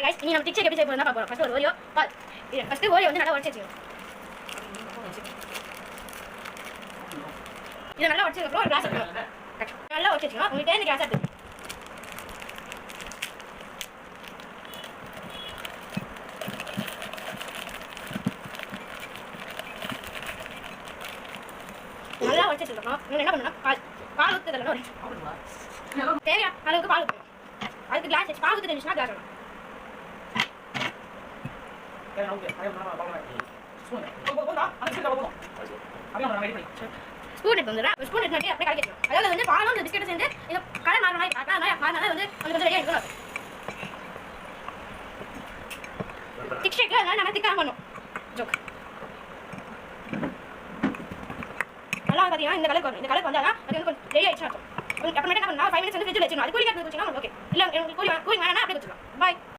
Guys நீ நம்ம tick ஷேக் எப்படி செய்ய போறோம்னா பாப்போம். ஃபர்ஸ்ட் ஒரு ஓரியோ பால். ஃபர்ஸ்ட் ஓரியோ வந்து நல்லா உடைச்சு வச்சுக்கணும். இத நல்லா உடைச்சதுக்கு அப்புறம் ஒரு கிளாஸ் எடுக்கணும். நல்லா உடைச்சு வச்சுக்கணும். உங்களுக்கு இந்த கிளாஸ் எடுத்து நல்லா உடைச்சு வச்சுக்கணும். நீங்க என்ன பண்ணனும்? பால் ஊத்துறதுல ஒரு தேவையா அளவுக்கு பால் ஊத்தணும். அதுக்கு கிளாஸ் வச்சு பால் ஊத்தி இருந்துச்சுனா கிளாஸ் வேணும். ஸ்பூன் எடுத்து வந்துடுறேன். ஸ்பூன் எடுத்து அப்படியே கலக்கி வச்சுக்கணும். அதாவது வந்து பாலும் இந்த பிஸ்கெட்டும் சேர்ந்து இந்த கலர் மாறுற மாதிரி மாறினால வந்து கொஞ்சம் ரெடியாக இருக்கணும். திக் ஷேக் அதனால நம்ம திக்காக பண்ணும். ஜோக் நல்லா பார்த்தீங்கன்னா இந்த கலருக்கு வந்தால் தான் அது வந்து கொஞ்சம் ரெடி ஆயிடுச்சு அப்புறமேட்டு என்ன பண்ணா 5 மினிட்ஸ் வந்து ஃப்ரிட்ஜில் வச்சிடணும். அது கூலிங்காக வச்சுன்னா ஓகே. இல்லை கூலிங் வேணா அப்படியே வச்சுக்கலாம். பாய்.